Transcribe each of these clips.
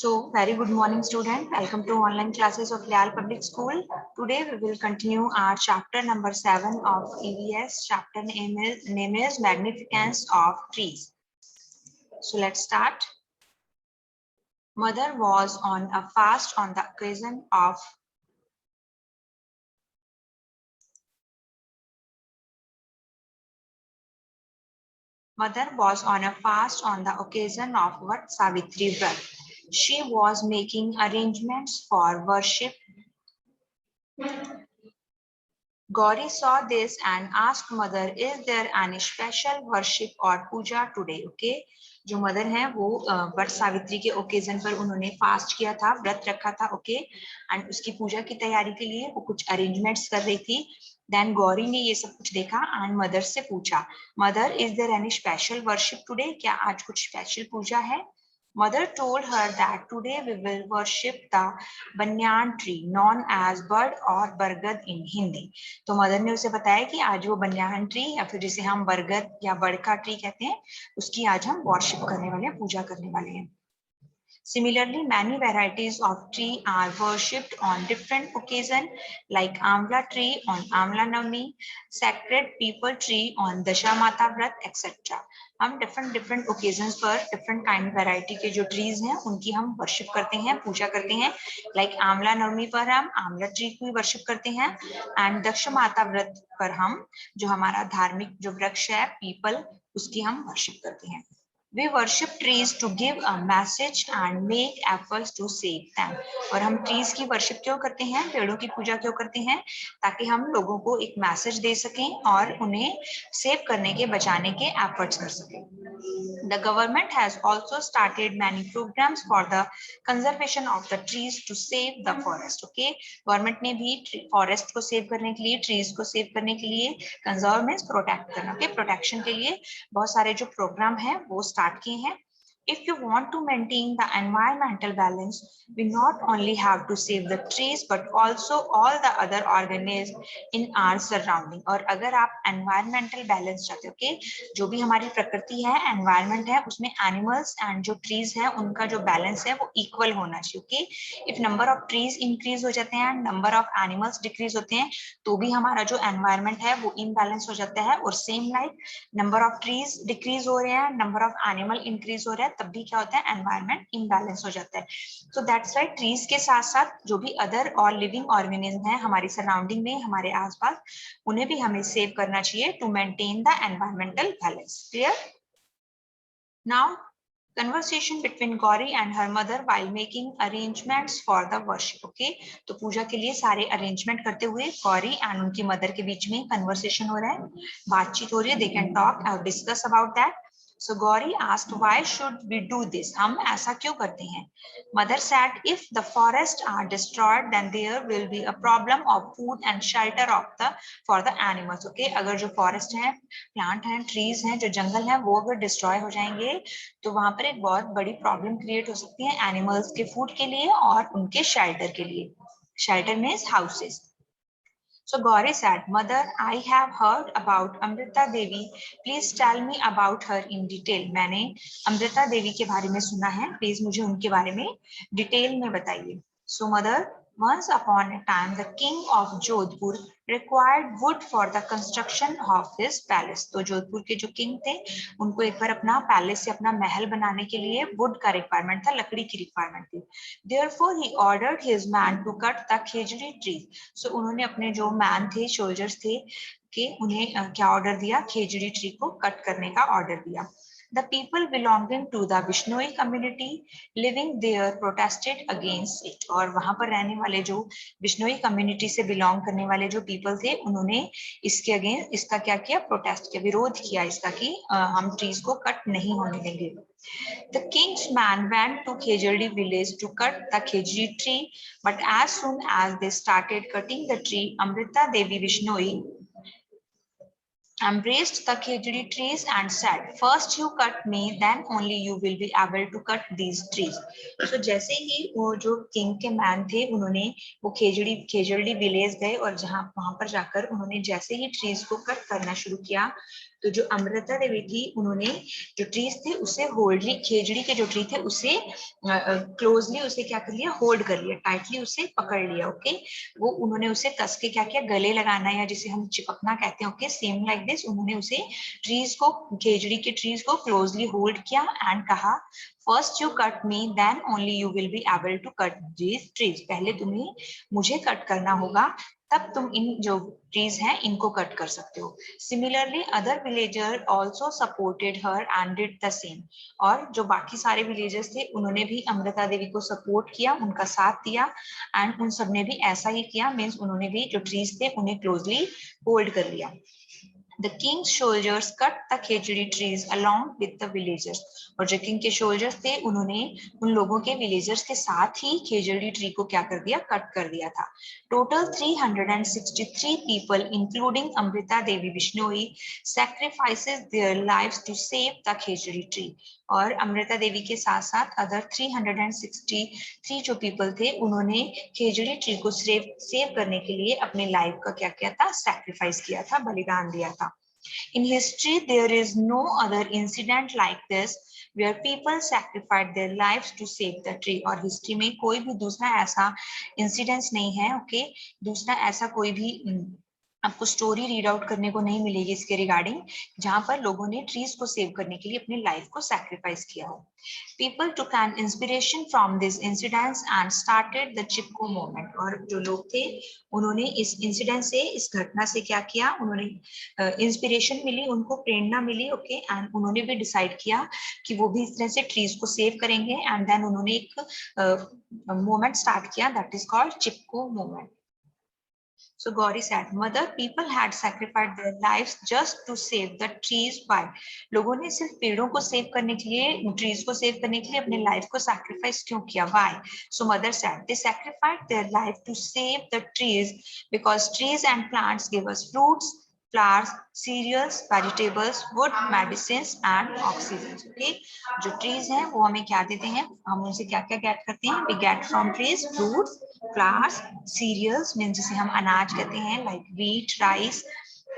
So, very good morning, student. Welcome to online classes of Leal Public School. Today, we will continue our chapter number 7 of EVS. Chapter name is Magnificence of Trees. So, let's start. Mother was on a fast on the occasion of what Savitri Vrat. She was making arrangements for worship. Gauri saw this and asked mother, "Is there any special worship or puja today?" Okay, जो mother है वो वट सावित्री के occasion पर उन्होंने fast किया था, व्रत रखा था, ओके, एंड उसकी पूजा की तैयारी के लिए वो कुछ अरेंजमेंट्स कर रही थी. देन गौरी ने ये सब कुछ देखा एंड मदर से पूछा, mother is there any special worship today, क्या आज कुछ स्पेशल पूजा है? Mother told her that today we will worship the banyan tree known as bird or bargad in Hindi. तो मदर ने उसे बताया कि आज वो बनियान ट्री या फिर जिसे हम बरगद या बड़का ट्री कहते हैं उसकी आज हम वर्शिप करने वाले हैं, पूजा करने वाले हैं. Similarly, many varieties of tree are worshipped on different occasions, like Amla tree on Amla Navami, sacred people tree on Dashamata Vrat, etc. हम different occasions पर different kind variety के जो trees हैं उनकी हम worship करते हैं, पूजा करते हैं. Like आमला नवमी पर हम आमला tree की worship करते हैं and दशमाता व्रत पर हम जो हमारा धार्मिक जो वृक्ष है पीपल उसकी हम worship करते हैं. We worship trees to give a message and make efforts to save them. और हम trees की worship क्यों करते हैं, पेड़ों की पूजा क्यों करते हैं, ताकि हम लोगों को एक मैसेज दे सकें और उन्हें सेव करने के, बचाने के efforts कर सकें. The government has also started many programs for the conservation of the trees to save the forest. Okay, government ने भी forest को save करने के लिए, trees को save करने के लिए, conserve means protect करना, okay, protection के लिए बहुत सारे जो program हैं वो start किए हैं. If you want to maintain the environmental balance, we not only have to save the trees but also all the other organisms in our surrounding. और अगर आप environmental balance चाहते हो, okay, जो भी हमारी प्रकृति है, environment है, उसमें animals and जो trees है उनका जो balance है वो equal होना चाहिए. Okay, if number of trees increase हो जाते हैं, number of animals decrease होते हैं, तो भी हमारा जो environment है वो imbalance हो जाता है. और same like number of trees decrease हो रहे हैं, number of animal increase हो रहा है, तब भी क्या होता है, एनवायरमेंट इम्बैलेंस हो जाता है. सो दैट्स राइट, ट्रीज के साथ साथ जो भी अदर और लिविंग ऑर्गेनिज्म है हमारी सराउंडिंग में, हमारे आसपास, उन्हें भी हमें सेव करना चाहिए to maintain the environmental balance. Clear? Now conversation between Gauri and her mother while making arrangements for the worship. Okay, तो पूजा के लिए सारे arrangement करते हुए गौरी and उनकी mother के बीच में conversation हो रहा है, बातचीत हो रही है. They can talk or discuss about that. So Gauri asked, why should we do this? हम ऐसा क्यों करते हैं? Mother said, if the forests are destroyed, then there will be a problem of food and shelter for the animals. Okay, अगर जो forest है, plant है, trees हैं, जो जंगल है, वो अगर destroy हो जाएंगे तो वहां पर एक बहुत बड़ी प्रॉब्लम क्रिएट हो सकती है एनिमल्स के फूड के लिए और उनके शेल्टर के लिए. Shelter means houses. So Gauri said, Mother, I have heard about Amrita Devi. Please tell me about her in detail. मैंने अमृता देवी के बारे में सुना है, प्लीज मुझे उनके बारे में डिटेल में बताइए. So mother, once upon a time, the king of Jodhpur required wood for the construction of his palace. तो जोधपुर के जो किंग थे उनको एक बार अपना पैलेस या अपना महल बनाने के लिए वुड का रिक्वायरमेंट था, लकड़ी की रिक्वायरमेंट थी. Therefore he ordered his man to cut the khejri tree. So उन्होंने अपने जो मैन थे, सोल्जर्स थे, कि उन्हें क्या ऑर्डर दिया, खेजड़ी ट्री को कट करने का ऑर्डर दिया. The people belonging to the Bishnoi community living there protested against it. और वहां पर रहने वाले जो बिश्नोई कम्युनिटी से बिलोंग करने वाले जो पीपल थे उन्होंने इसके अगेंस्ट, इसका क्या किया, प्रोटेस्ट किया, विरोध किया इसका कि हम ट्रीज को कट नहीं होने देंगे. The king's man went to Khejri village to cut the khejri tree, but as soon as they started cutting the tree, Amrita Devi Vishnoi embraced the khejri trees and said, first you cut me, then only you will be able to cut these trees. So जैसे ही वो जो king के man थे उन्होंने वो खेजड़ी village गए और जहां वहां पर जाकर उन्होंने जैसे ही ट्रीज को कट करना शुरू किया तो जो अमृता देवी थी उन्होंने जो ट्रीज थे उसे होल्ड ली, खेजड़ी के जो ट्री थे उसे क्लोजली उसे क्या कर लिया, होल्ड कर लिया, टाइटली उसे पकड़ लिया। ओके, वो उन्होंने उसे कस के क्या किया, गले लगाना या जिसे हम चिपकना कहते हैं। ओके, सेम लाइक दिस उन्होंने उसे ट्रीज को, खेजड़ी के ट्रीज को क्लोजली होल्ड किया एंड कहा first you cut me then only you will be able to cut these trees, पहले तुम्हें मुझे कट करना होगा तब तुम इन जो ट्रीज हैं इनको कट कर सकते हो। Similarly other villager also supported her and did the same, और जो बाकी सारे विलेजर्स थे उन्होंने भी अमृता देवी को सपोर्ट किया, उनका साथ दिया एंड उन सब ने भी ऐसा ही किया, मीन्स उन्होंने भी जो ट्रीज थे उन्हें क्लोजली होल्ड कर लिया। The king's soldiers cut the Khejri trees along with the villagers, और जो किंग के सोल्जर्स थे उन्होंने उन लोगों के विलेजर्स के साथ ही खेजड़ी ट्री को क्या कर दिया, कट कर दिया था। Total 363 people including Amrita Devi Bishnoi sacrifices their lives to save the Khejri tree, और अमृता देवी के साथ साथ अदर 363 जो पीपल थे उन्होंने खेजड़ी ट्री को सेव करने के लिए अपने लाइफ का क्या किया था, सैक्रिफाइस किया था, बलिदान दिया था। In history, there is no other incident like this where people sacrificed their lives to save the tree, और हिस्ट्री में कोई भी दूसरा ऐसा इंसिडेंस नहीं है। ओके, दूसरा ऐसा कोई भी आपको स्टोरी रीड आउट करने को नहीं मिलेगी इसके रिगार्डिंग जहां पर लोगों ने ट्रीज को सेव करने के लिए अपनी लाइफ को सैक्रिफाइस किया हो। People took an inspiration from this incidents and started the Chipko movement, और जो लोग थे उन्होंने इस इंसिडेंट से, इस घटना से क्या किया, उन्होंने इंस्पिरेशन मिली, उनको प्रेरणा मिली। ओके, एंड उन्होंने भी डिसाइड किया कि वो भी इस तरह से ट्रीज को सेव करेंगे एंड देन उन्होंने एक मूवमेंट स्टार्ट किया that is called Chipko movement. So Gauri said, Mother, people had sacrificed their lives just to save the trees. Why? लोगों ने सिर्फ पेड़ों को सेव करने के लिए, ट्रीज को सेव करने के लिए अपने लाइफ को सैक्रिफाइस क्यों किया? Why? So mother said, they sacrificed their life to save the trees because trees and plants give us fruits, flowers, cereals, vegetables, wood, medicines and oxygen. Okay, जो trees हैं वो हमें क्या देते हैं, हम उनसे क्या क्या गेट करते हैं? We get from trees fruits, flowers, cereals means जिसे हम अनाज कहते हैं like wheat, rice,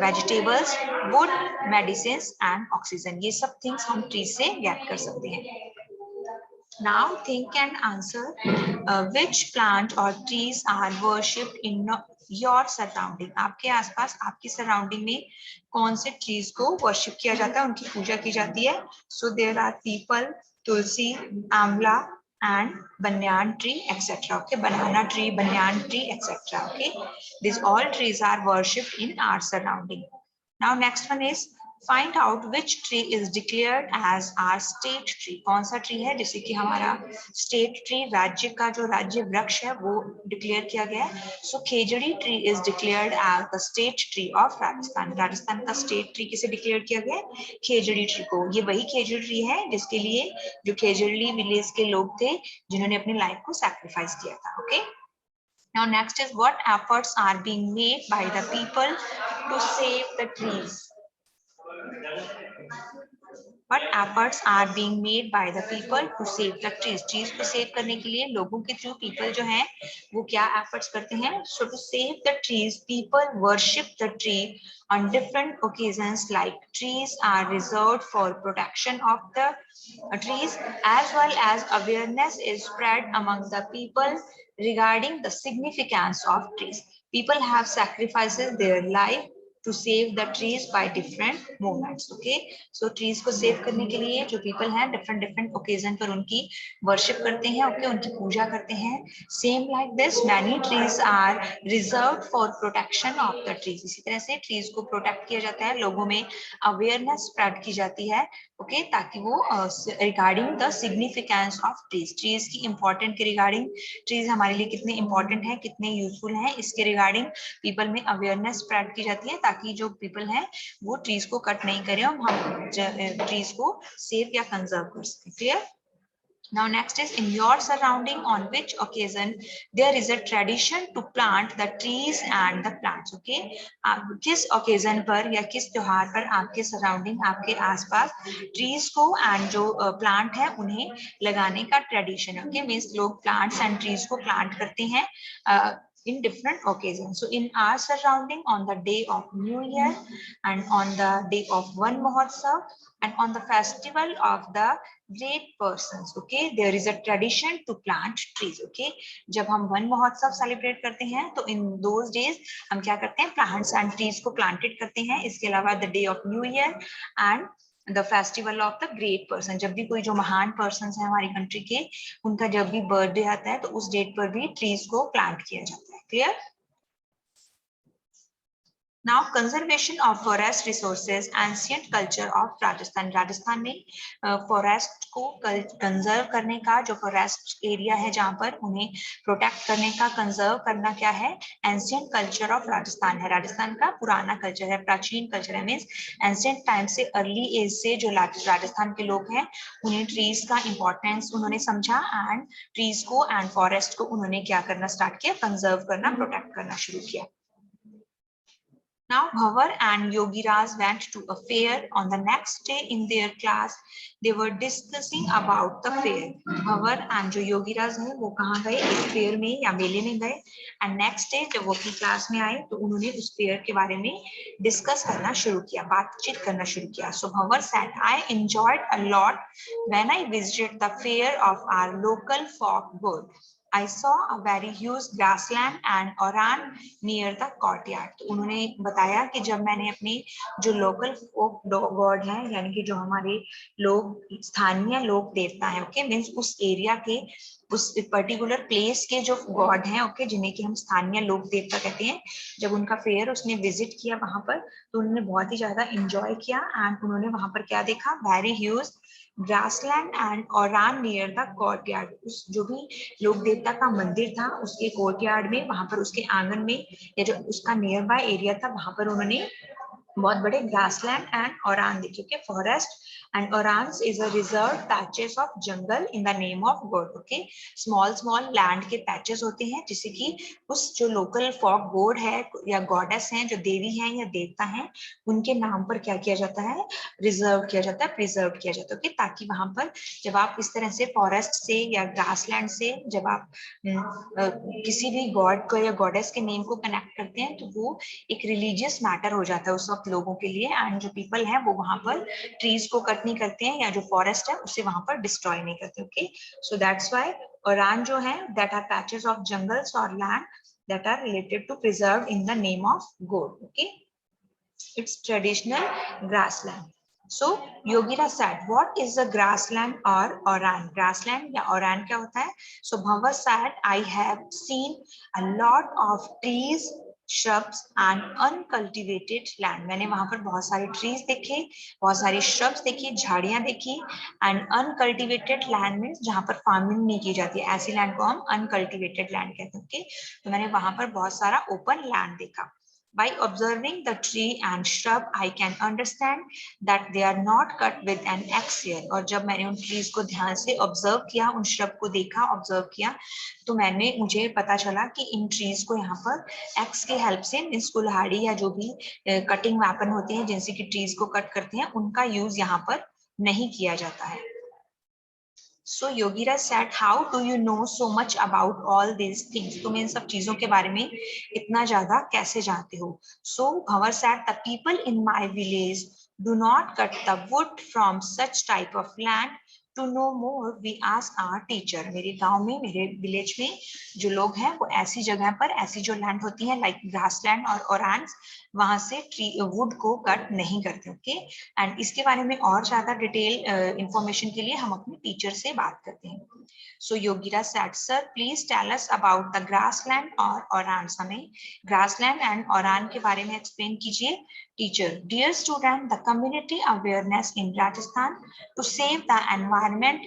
vegetables, wood, medicines and oxygen, ये सब things हम trees से get कर सकते हैं। Now think and answer which plant or trees are worshipped in your surrounding, आपके आसपास आपकी सराउंडिंग में कौन से ट्रीज को वर्शिप किया जाता है, उनकी पूजा की जाती है। So there are पीपल, तुलसी, आंवला and banyan tree etc. Okay, banana tree, banyan tree etc. Okay, these all trees are worshipped in our surrounding. Now next one is find out which tree is declared as our state tree, कौन सा tree है जिसे कि हमारा state tree, राज्य का जो राज्य वृक्ष है वो डिक्लेयर किया गया है। So khejri tree is declared as the state tree of Rajasthan, Rajasthan का स्टेट ट्री किसे डिक्लेयर किया गया है? खेजड़ी ट्री को। ये वही खेजड़ी ट्री है जिसके लिए जो खेजड़ी विलेज के लोग थे जिन्होंने अपनी लाइफ को सैक्रिफाइस किया था। Okay, now next is what efforts are being made by the people to save the trees, what efforts are being made by the people to save the trees, trees को save करने के लिए लोगों के through people जो हैं वो क्या efforts करते हैं? So to save the trees, people worship the tree on different occasions, like trees are reserved for protection of the trees, as well as awareness is spread among the people regarding the significance of trees. People have sacrificed their life to save the trees by different movements. Okay, so trees को save करने के लिए जो people हैं different occasion पर उनकी worship करते हैं। Okay, उनकी पूजा करते हैं। Same like this, many trees are reserved for protection of the trees, इसी तरह से trees को protect किया जाता है, लोगों में awareness spread की जाती है। Okay, ताकि वो regarding the significance of trees, trees की important के regarding, trees हमारे लिए कितने important हैं, कितने useful हैं, इसके regarding people में awareness spread की जाती है ताकि जो people हैं वो trees को cut नहीं करें और हम trees को save या conserve कर सकें। Clear? Now next is in your surrounding on which occasion there is a tradition to plant the trees and the plants. Okay, किस occasion पर या किस त्योहार पर आपके surrounding, आपके आसपास trees को and जो plant है उन्हें लगाने का tradition है। Okay, means लोग plants and trees को plant करते हैं in different occasions. So in our surrounding, on the day of New Year and on the day of Van Mahotsav and on the festival of the great persons, okay, there is a tradition to plant trees. Okay, जब हम one महोत्सव celebrate करते हैं तो in those days हम क्या करते हैं, plants and trees को planted करते हैं. इसके अलावा the day of New Year and the festival of the great person, जब भी कोई जो महान पर्सन है हमारी कंट्री के, उनका जब भी बर्थडे आता है तो उस डेट पर भी ट्रीज को प्लांट किया जाता है. Clear? Now conservation of forest resources, ancient culture of Rajasthan. Rajasthan में फॉरेस्ट को कंजर्व करने का, जो फॉरेस्ट एरिया है जहाँ पर उन्हें प्रोटेक्ट करने का, कंजर्व करना क्या है, एंशियंट कल्चर ऑफ राजस्थान है. राजस्थान का पुराना कल्चर है, प्राचीन कल्चर है. मीन्स एंशियंट टाइम से, अर्ली एज से जो राजस्थान के लोग हैं उन्हें ट्रीज का इंपॉर्टेंस उन्होंने समझा एंड ट्रीज को एंड फॉरेस्ट को उन्होंने क्या करना स्टार्ट किया, कंजर्व करना, प्रोटेक्ट करना शुरू किया. Now Bhavar and Yogiraj went to a fair. On the next day in their class, they were discussing about the fair. Bhavar and जो योगीराज है वो कहाँ गए, इस फेयर में या मेले में गए. एंड नेक्स्ट डे जब वो अपनी क्लास में आए तो उन्होंने उस फेयर के बारे में डिस्कस करना शुरू किया, बातचीत करना शुरू किया. So Bhavar said, I enjoyed a lot when I visited the fair of our local folk board. I saw a very huge grassland and oran near the courtyard. तो उन्होंने बताया कि जब मैंने अपने जो लोकल फोक गॉड है, यानी कि जो हमारे लोग, स्थानीय लोक देवता है, ओके, मीन्स उस एरिया के, उस पर्टिकुलर प्लेस के जो गॉड हैं, ओके, जिन्हें कि हम स्थानीय लोक देवता कहते हैं, जब उनका फेयर उसने विजिट किया वहां पर तो उन्होंने बहुत ही ज्यादा एंजॉय किया. एंड उन्होंने वहां पर क्या देखा, very huge grassland and Ouran near the courtyard. उस जो भी लोक देवता का मंदिर था उसके कोर्टयार्ड में, वहां पर उसके आंगन में या जो उसका नियर बाय एरिया था वहां पर उन्होंने बहुत बड़े ग्रासलैंड एंड ओरान देखे. Okay, forest and orans is a reserve patches of jungle in the name of God. Okay, small small land के पैचेस होते हैं जिसे कि उस जो लोकल फॉक गॉड है या गॉडेस हैं, जो देवी हैं या देवता हैं, उनके नाम पर क्या किया जाता है, रिजर्व किया जाता है, प्रिजर्व किया जाता है. ओके, ताकि वहां पर जब आप इस तरह से फॉरेस्ट से या ग्रासलैंड से जब आप किसी भी गॉड को या गॉडेस के नेम को कनेक्ट करते हैं तो वो एक रिलीजियस मैटर हो जाता है उस वक्त लोगों के लिए. एंड जो पीपल हैं वो वहां पर ट्रीज को कट नहीं करते हैं या जो फॉरेस्ट है उसे वहां पर डिस्ट्रॉय नहीं करते. ओके, सो दैट्स व्हाई ओरान जो है, that are patches of jungles और land that are related to preserved in the name of God. Okay, it's traditional grassland. So Yogira said, what is the grassland or oran? Grassland या oran क्या होता है? So Bhavar said, I have seen a lot of trees, shrubs and uncultivated land. मैंने वहां पर बहुत सारे trees देखे, बहुत सारी shrubs देखी, झाड़ियां देखी, and uncultivated land means जहां पर farming नहीं की जाती है, ऐसी land को हम uncultivated land कहते हैं. Okay, तो मैंने वहां पर बहुत सारा open land देखा. By observing the tree and shrub, I can understand that they are not cut with an axe here. और जब मैंने उन trees को ध्यान से observe किया, उन shrub को देखा, observe किया, तो मुझे पता चला कि इन trees को यहाँ पर axe के help से, मीन्स कुल्हाड़ी या जो भी cutting weapon होते हैं जिनसे कि trees को cut करते हैं, उनका use यहाँ पर नहीं किया जाता है. So Yogira said, how do you know so much about all these things? तुम इन सब चीजों के बारे में इतना ज्यादा कैसे जानते हो? So Bhavar said, the people in my village do not cut the wood from such type of land. To know more, we ask our teacher. मेरे गांव में, मेरे विलेज में जो लोग हैं वो ऐसी जगह पर, ऐसी जो लैंड होती है लाइक ग्रासलैंड और ओरान्स, वहां से ट्री वुड को कट नहीं करते. ओके, एंड इसके बारे में और ज्यादा डिटेल इंफॉर्मेशन के लिए हम अपने टीचर से बात करते हैं. सो योगिरा said, sir, please tell us about the grassland और ओरान. हमें ग्रासलैंड एंड ओरान के बारे में एक्सप्लेन कीजिए. Teacher, dear student, the community awareness in Rajasthan to save the environment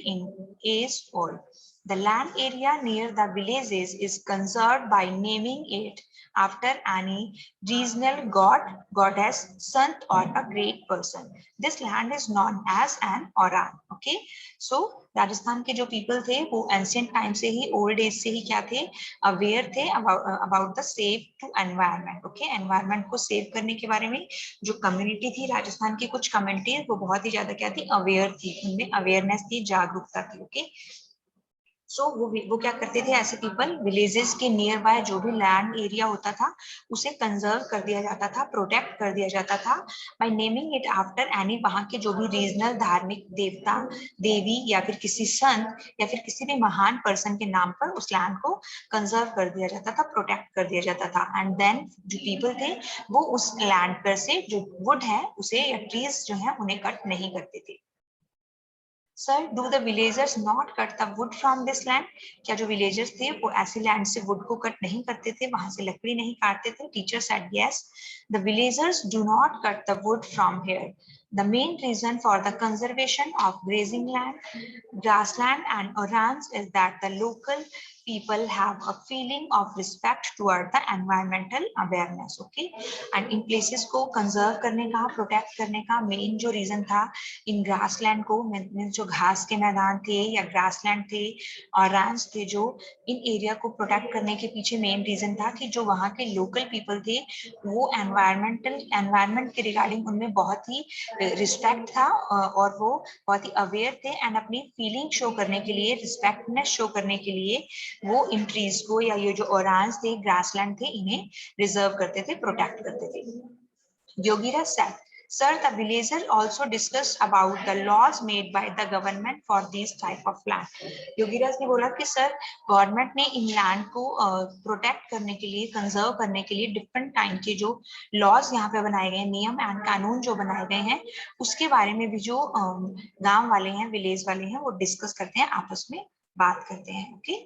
is old. The land area near the villages is conserved by naming it after any regional god, goddess, sant or a great person. This land is known as an oran. Okay, so Rajasthan के जो people थे वो ancient time से ही, old age से ही क्या थे, aware थे about the save to environment. Okay, environment को सेव करने के बारे में जो कम्युनिटी थी राजस्थान की, कुछ कम्युनिटीज वो बहुत ही ज्यादा क्या थी, अवेयर थी, उनमें अवेयरनेस थी, जागरूकता थी. ओके, सो वो क्या करते थे, ऐसे पीपल विलेजेस के नियर बाय जो भी लैंड एरिया होता था उसे कंजर्व कर दिया जाता था, प्रोटेक्ट कर दिया जाता था by naming it after any, वहां के जो भी रीजनल धार्मिक देवता देवी या फिर किसी संत या फिर किसी भी महान पर्सन के नाम पर उस लैंड को कंजर्व कर दिया जाता था, प्रोटेक्ट कर दिया जाता था। एंड देन जो पीपल थे वो उस लैंड पर से जो वुड है उसे या ट्रीज जो है उन्हें कट नहीं करते थे। Sir do the villagers not cut the wood from this land, क्या जो विलेजर्स थे वो ऐसे लैंड से वुड को कट नहीं करते थे, वहां से लकड़ी नहीं काटते थे? Teacher said yes, the villagers do not cut the wood from here. The main reason for the conservation of grazing land, grassland and orans is that the local people have a feeling of respect toward the environmental awareness. Okay, and in places को conserve करने का, protect करने का main जो reason था इन grassland को, जो घास के मैदान थे या grassland थे और ranch थे, जो इन area को protect करने के पीछे main reason था कि जो वहाँ के local people थे वो environment के regarding उनमें बहुत ही रिस्पेक्ट था और वो बहुत ही अवेयर थे एंड अपनी फीलिंग शो करने के लिए, रिस्पेक्टनेस शो करने के लिए वो इन ट्रीज को या ये जो ओरांस थे, ग्रासलैंड थे, इन्हें रिजर्व करते थे, प्रोटेक्ट करते थे। Yogiraj said, Sir, the villager also discussed about the laws made by the government for these type of land. Yogiraj ने बोला कि सर गवर्नमेंट ने इन लैंड को प्रोटेक्ट करने के लिए, कंजर्व करने के लिए डिफरेंट टाइम के जो लॉज यहाँ पे बनाए गए हैं, नियम एंड कानून जो बनाए गए हैं, उसके बारे में भी जो गांव वाले हैं, विलेज वाले हैं, वो डिस्कस करते हैं, आपस में बात करते हैं। ओके